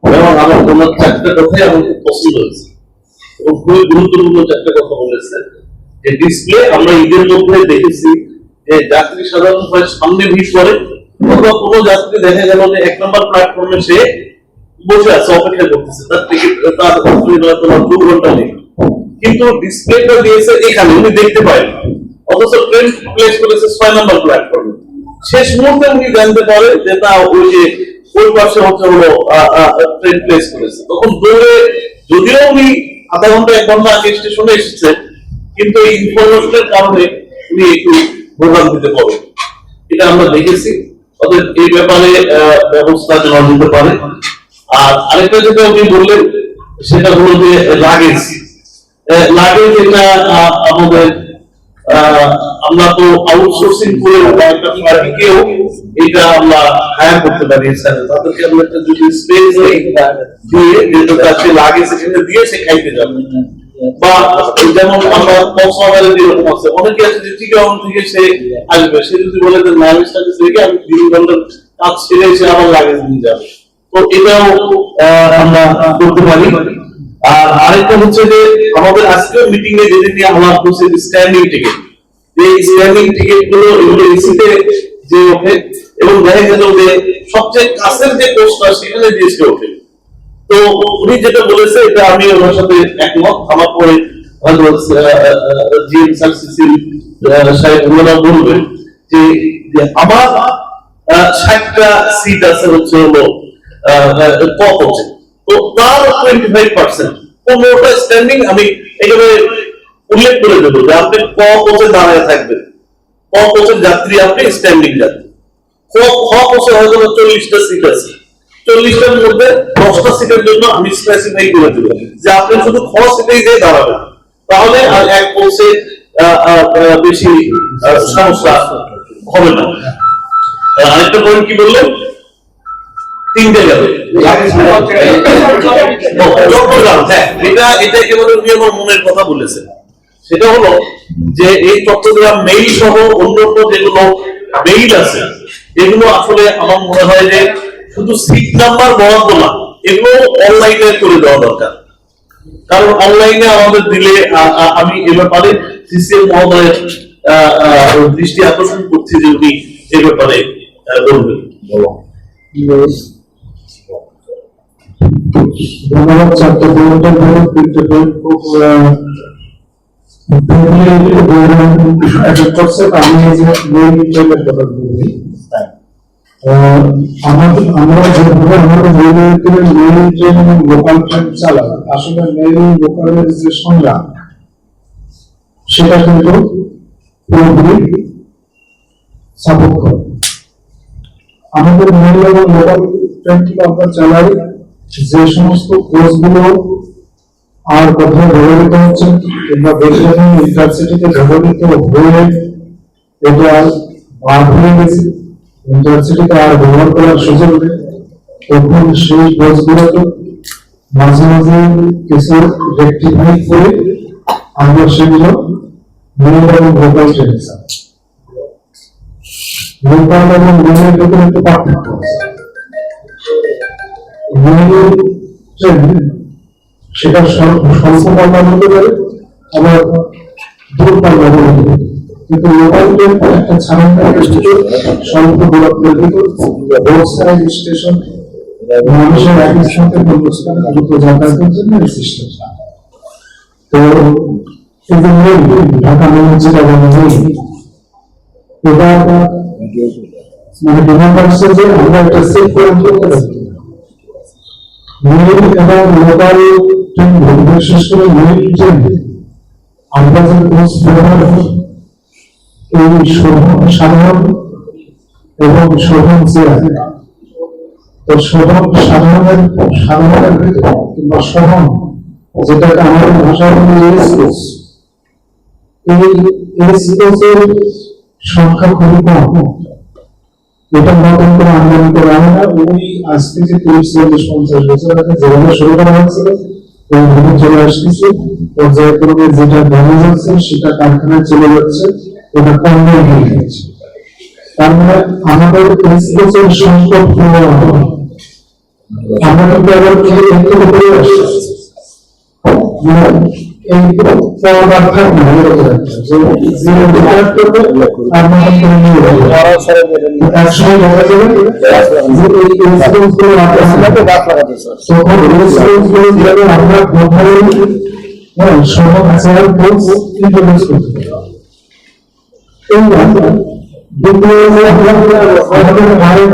এবং আমার জন্য চারটা কথাই আমার খুব পছন্দ হয়েছে এবং খুবই গুরুত্বপূর্ণ চারটা কথা বলেছেন। যে ডিসপ্লে আমরা ঈদের মধ্যে দেখেছি যে যাত্রী সাধারণভাবে সামনে ভিড় করে, অথবা কোনো যাত্রী দেখা গেল যে 1 নম্বর প্ল্যাটফর্মে সে বসে আছে, অপেক্ষা করতেছে, তার টিকিট তার 2 ঘন্টা নেই, কিন্তু ডিসপ্লেটা দিয়েছে এখানে, উনি দেখতে পায় না, অথচ ট্রেন প্লেস করেছে 6 নম্বর প্ল্যাটফর্মে। শেষ মুহূর্তে উনি জানতে পারে যে তা ওই যে ওই পাশে হচ্ছে হলো ট্রেন প্লেস করেছে, তখন দৌড়ে, যদিও উনি আধা ঘন্টা 1 ঘন্টা আগে স্টেশনে এসেছে, কিন্তু এই ইনফরমেশনের কারণে উনি একটু ভোগান্তিতে পড়ে। এটা আমরা দেখেছি। অতএব এই ব্যাপারে ব্যবস্থা নেওয়া যেতে পারে। আর আরেকটা যেটা আপনি বললেন সেটা হলো যে লাগেজ এটা আমাদের আমরা তো আউটসোর্সিং করে একটা পার্টিকেও এটা আমরা হায়ার করতে পারি, তাদেরকে আমরা একটা যদি স্পেস দিয়ে যেটা তাকে লাগেজ এখানে দিয়ে সে খাইতে যাবে। বা যেমন আমরা কক্সবাজারে যেরকম আছে, অনেকে আছে যে চিটাগং থেকে সে আসবে, সে যদি বলে যে না আমি 3 ঘন্টার কাজ ছেড়ে এসে আবার লাগেজ নিয়ে যাবে, তো এটাও আমরা করতে পারি। আর আরেকটা হচ্ছে যে আমাদের আজকে মিটিং এ যেদিন নিয়ে আমরা বলছি স্ট্যান্ডিং টিকিট, এই স্ট্যান্ডিং টিকিট গুলো এগুলো এসিতে যে ওঠে, এবং দেখা গেল যে সবচেয়ে কাছের যে কোর্সটা সেখানে জিএসটি ওঠে। তো উনি যেটা বলেছে এটা আমি ওনার সাথে একমত। আমার পরে হয়তো জিএম স্যার সিসিল সাহেব ওনারা বলবেন যে আমার 60টা সিট আছে হচ্ছে হলো ক কোচে, তো তার 25% 15টা স্ট্যান্ডিং আমি একেবারে উল্লেখ করে দেবো যে আপনি ক কোচে দাঁড়ায় থাকবেন, ক কোচের যাত্রী আপনি স্ট্যান্ডিং যাত্রী, খ কোচে হয়তো 40টা সিট আছে, 40টার মধ্যে 10টা সিটের জন্য আমি স্পেসিফাই করে দেব যে আপনি শুধু খ সিটেই দিয়ে দাঁড়াবেন, তাহলে আর এক কোচে বেশি সমস্যা হবে না। আরেকটা পয়েন্ট কি বললেন, 3টে গেল চট্টগ্রাম। হ্যাঁ, এটা একেবারে উনি আমার মনের কথা বলেছেন। সেটা হলো যে এই চট্টগ্রাম মেইল সহ অন্যান্য যেগুলো মেইল আছে, এগুলো আসলে আমার মনে হয় যে শুধু সিট নাম্বার বরাদ্দ না, এগুলো অনলাইনে করে দেওয়া দরকার। কারণ অনলাইনে আমাদের দিলে আমি এ ব্যাপারে সিসিএম মহোদয়ের দৃষ্টি আকর্ষণ করছি যে উনি এ ব্যাপারে বলবেন। ধন্যবাদ। চারটে পয়েন্টের মধ্যে 3টে পয়েন্ট খুব আমি এই যে মেইল ট্রেনের কথা বলি, আমরা যেভাবে আমাদের মেইল ট্রেন এবং লোকাল ট্রেন চালাই, আসলে মেইল লোকালের যে সংজ্ঞা সেটা কিন্তু পুরোপুরি সাপোর্ট করে। আমাদের মেইল এবং লোকাল ট্রেনগুলো আমরা চালাই, যে সমস্ত কোর্সগুলো আর কোথাও ব্যবহৃত হচ্ছে কিংবা বেশিরভাগ ইন্টারসিটিতে ব্যবহৃত হয়ে এটা বাদ হয়ে গেছে, ইন্টারসিটিতে আর ব্যবহার করার সুযোগ নেই, তখন সেই কোর্সগুলোকে মাঝে মাঝে কিছু রেকটিফাই করে আমরা সেগুলো মেইল এবং লোকাল ট্রেনে চালাই। লোকাল এবং মেইলের ভিতরে একটু পার্থক্য আছে। সেটা স্বল্প পাল্লা হতে পারে, আবার দূর পাল্লা হতে পারে, কিন্তু লোকাল ট্রেন একটা ছাড়ান স্বল্প দূরত্বের ভিতর স্টেশন মানুষের একই সাথে গন্তব্যস্থানে দ্রুত যাতায়াতের জন্য এই সিস্টেম। তো এই যে ঢাকা মেল যেটা বলা হয়, এটা মানে ডিমান্ড আসছে যে আমরা একটা সেফ করে করতে পারি। মেইল এবং লোকাল ট্রেন বিশেষ করে মেইল ট্রেন আমরা যে কোর্স ব্যবহার এই সাধারণ এবং শোভন চেয়ার, তো সাধারণের ভিতরে কিংবা শোভন যেটাকে আমাদের ভাষায় বলে এস, এই এর সংখ্যা খুবই কম। এটা নতুন করে আমদানি করা হয় না, ওই আজ থেকে 30-40-50 বছর আগে যেভাবে শুরু করা হয়েছিল ওইভাবে চলে আসতেছে। পর্যায়ক্রমে যেটা বলা যাচ্ছে সেটা কারখানায় চলে যাচ্ছে, এটা পণ্য হয়ে যাচ্ছে। তার মানে আমাদের সংকট আমরা কিন্তু আবার একটু উপরে আসছি এই পর্দার থাকবে যে রিটায়ার করবে আর নতুন করে নিয়ে যাবে একসময় দেখা যাবে যে এই ইন্সুরেন্স গুলো তখন ইন্সুরেন্স গুলো যাবে আমরা কোথায় সব হাজার কোর্স ইন্ট্রোডিউস করতে পারবো এই দ্বিতীয় আমাদের